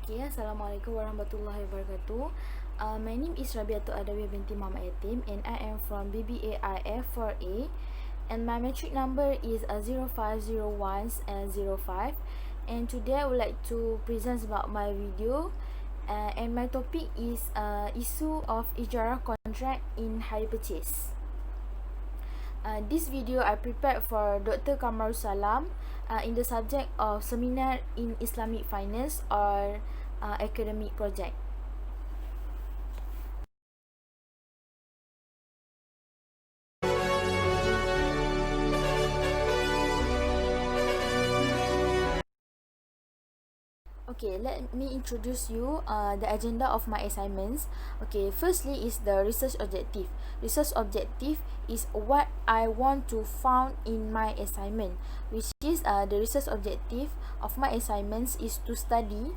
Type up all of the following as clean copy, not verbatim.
Okay, Assalamualaikum warahmatullahi wabarakatuh. My name is Rabiatul Adawiyah binti Muhammad Yatim, and I am from BBAIF 4A, and my metric number is 050105. And today I would like to present about my video, and my topic is issue of Ijarah contract in hire purchase. This video I prepared for Dr. Kamarul Salam in the subject of Seminar in Islamic Finance or academic project. Okay, let me introduce you the agenda of my assignments. Okay, firstly is the research objective. Research objective is what I want to found in my assignment, which is the research objective of my assignments is to study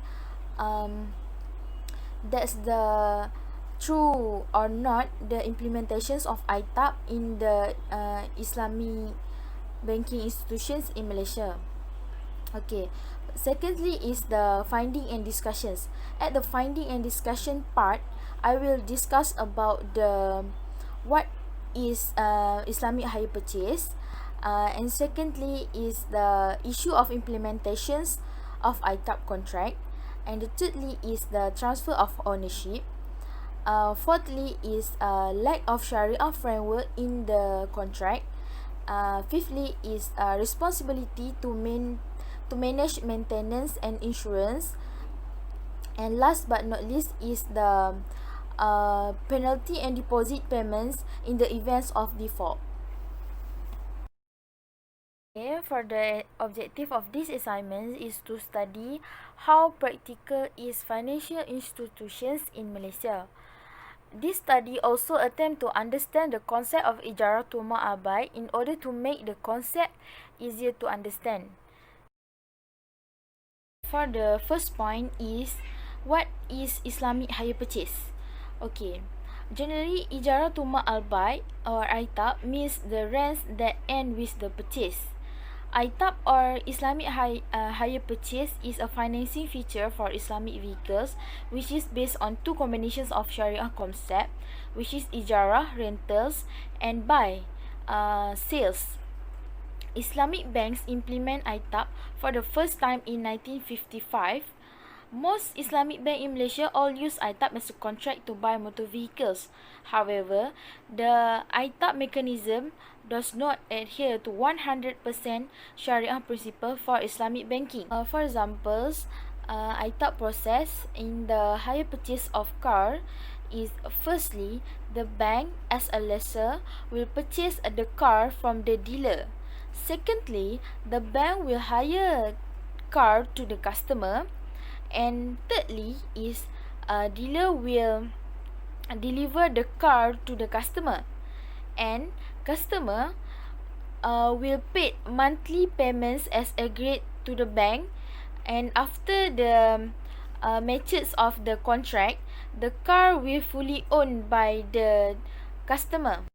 that's the true or not the implementations of ITAP in the Islamic banking institutions in Malaysia. Okay, secondly is the finding and discussions. At the finding and discussion part, I will discuss about the what is Islamic hire purchase, and secondly is the issue of implementations of ITAP contract, and the thirdly is the transfer of ownership. Fourthly is lack of Sharia framework in the contract. Fifthly is responsibility to manage maintenance and insurance, and last but not least is the penalty and deposit payments in the events of default. Okay, for the objective of this assignment is to study how practical is financial institutions in Malaysia. This study also attempt to understand the concept of Ijarah Tuma Abai in order to make the concept easier to understand. For the first point is, what is Islamic hire purchase? Okay, generally Ijarah Tuma Al-Bai or ITAP means the rents that end with the purchase. ITAP or Islamic hire purchase is a financing feature for Islamic vehicles, which is based on two combinations of Sharia concept, which is Ijarah, rentals, and Bai, sales. Islamic banks implement ITAP for the first time in 1955. Most Islamic banks in Malaysia all use ITAP as a contract to buy motor vehicles. However, the ITAP mechanism does not adhere to 100% Sharia principle for Islamic banking. For examples, ITAP process in the hire purchase of car is, firstly, the bank as a lessor will purchase the car from the dealer. Secondly, the bank will hire car to the customer, and thirdly is dealer will deliver the car to the customer, and customer will pay monthly payments as agreed to the bank, and after the matures of the contract, the car will fully owned by the customer.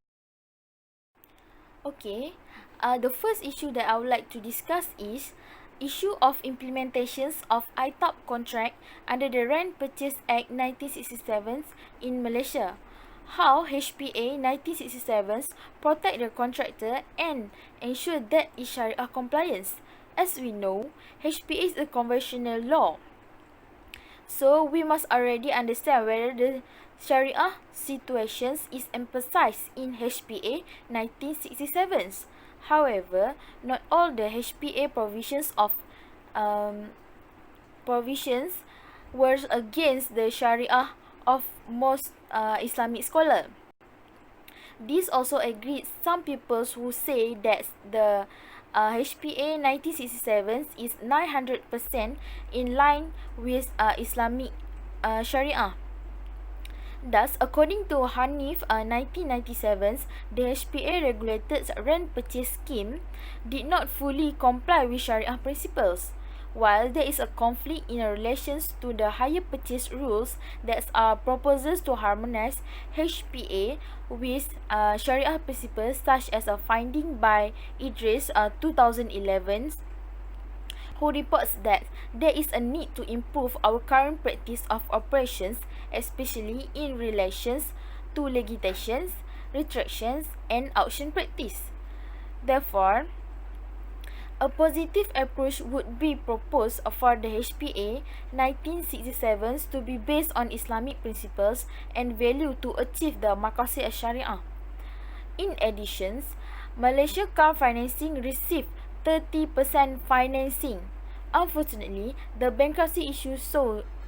Okay, the first issue that I would like to discuss is issue of implementations of ITAP contract under the Rent Purchase Act 1967 in Malaysia. How HPA 1967 protect the contractor and ensure that is Sharia compliance. As we know, HPA is a conventional law, so we must already understand whether the Sharia situations is emphasized in HPA 1967. However, not all the HPA provisions were against the Sharia of most Islamic scholars. This also agreed some people who say that the HPA 1967 is 900% in line with Islamic Sharia. Thus, according to Hanif 1997, the HPA regulated rent purchase scheme did not fully comply with Sharia principles. While there is a conflict in relation to the hire purchase rules that are proposals to harmonize HPA with Sharia principles, such as a finding by Idris 2011, who reports that there is a need to improve our current practice of operations, especially in relations to legislations, retractions, and auction practice. Therefore, a positive approach would be proposed for the HPA 1967 to be based on Islamic principles and value to achieve the maqasid syariah. In addition, Malaysia car financing received 30% financing. Unfortunately, the bankruptcy issues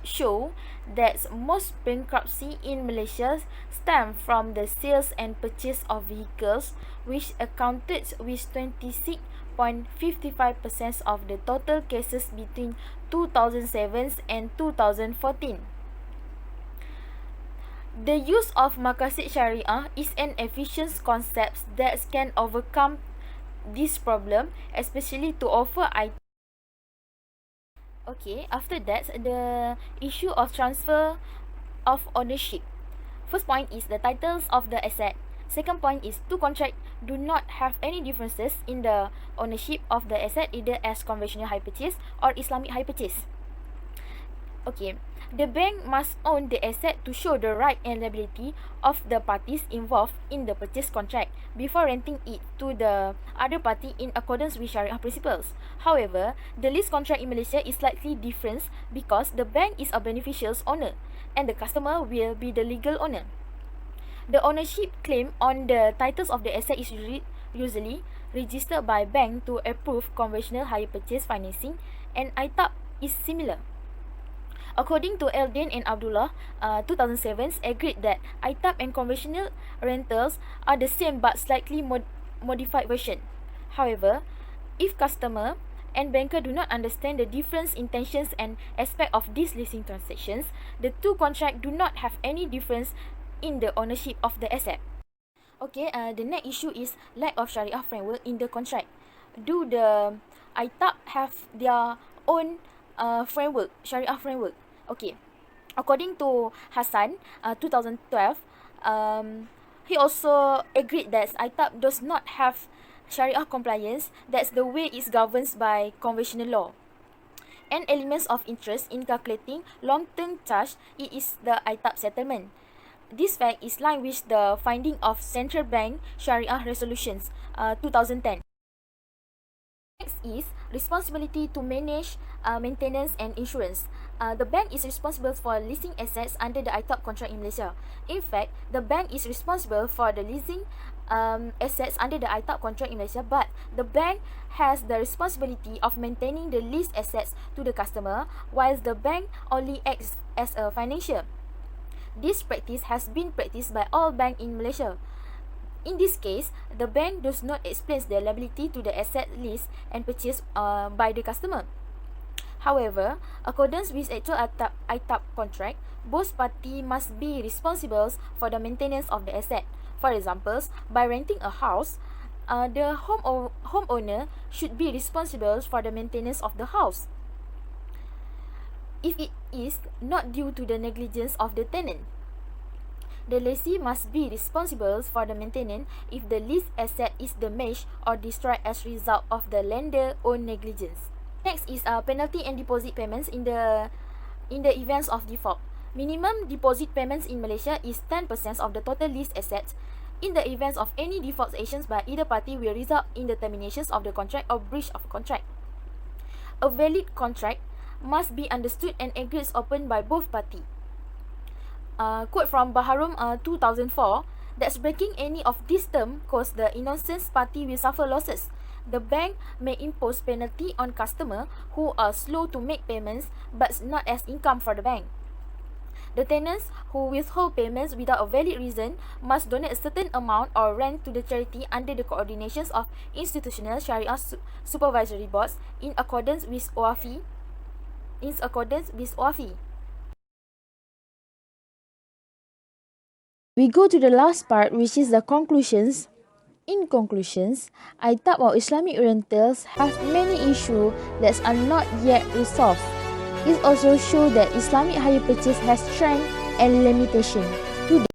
show that most bankruptcy in Malaysia stem from the sales and purchase of vehicles, which accounted with 26.55% of the total cases between 2007 and 2014. The use of maqasid syariah is an efficient concept that can overcome this problem, especially to offer Okay, after that, the issue of transfer of ownership. First point is the titles of the asset. Second point is two contracts do not have any differences in the ownership of the asset, either as conventional hire purchase or Islamic hire purchase. Okay, the bank must own the asset to show the right and liability of the parties involved in the purchase contract before renting it to the other party in accordance with Sharia principles. However, the lease contract in Malaysia is slightly different because the bank is a beneficial owner and the customer will be the legal owner. The ownership claim on the titles of the asset is usually registered by bank to approve conventional hire purchase financing, and ITAP is similar. According to Eldin and Abdullah, 2007 agreed that ITAP and conventional rentals are the same but slightly modified version. However, if customer and banker do not understand the different intentions and aspect of these leasing transactions, the two contracts do not have any difference in the ownership of the asset. Okay, the next issue is lack of Sharia framework in the contract. Do the ITAP have their own framework, Sharia framework? Okay, according to Hassan, 2012, he also agreed that ITAP does not have Sharia compliance. That's the way it's governed by conventional law. And elements of interest in calculating long-term charge, it is the ITAP settlement. This fact is lined with the finding of Central Bank Sharia Resolutions 2010. Next is responsibility to manage maintenance and insurance. The bank is responsible for leasing assets under the ITAP contract in Malaysia. In fact, the bank is responsible for the leasing assets under the ITAP contract in Malaysia, but the bank has the responsibility of maintaining the leased assets to the customer, whilst the bank only acts as a financier. This practice has been practiced by all banks in Malaysia. In this case, the bank does not explain the liability to the asset leased and purchased by the customer. However, according with actual ITAP contract, both parties must be responsible for the maintenance of the asset. For example, by renting a house, the homeowner should be responsible for the maintenance of the house. If it is not due to the negligence of the tenant, the lessee must be responsible for the maintenance if the leased asset is damaged or destroyed as a result of the lender's own negligence. Next is penalty and deposit payments in the events of default. Minimum deposit payments in Malaysia is 10% of the total leased assets. In the events of any default actions by either party will result in the terminations of the contract or breach of contract. A valid contract must be understood and agreed upon by both parties. Quote from Baharum 2004, that's breaking any of this term cause the innocent party will suffer losses. The bank may impose penalty on customer who are slow to make payments but not as income for the bank. The tenants who withhold payments without a valid reason must donate a certain amount or rent to the charity under the coordinations of institutional Sharia supervisory boards in accordance with OAFI. We go to the last part, which is the conclusions. In conclusions, ITAP or Islamic rentals have many issues that are not yet resolved. It also shows that Islamic hire purchase has strength and limitation.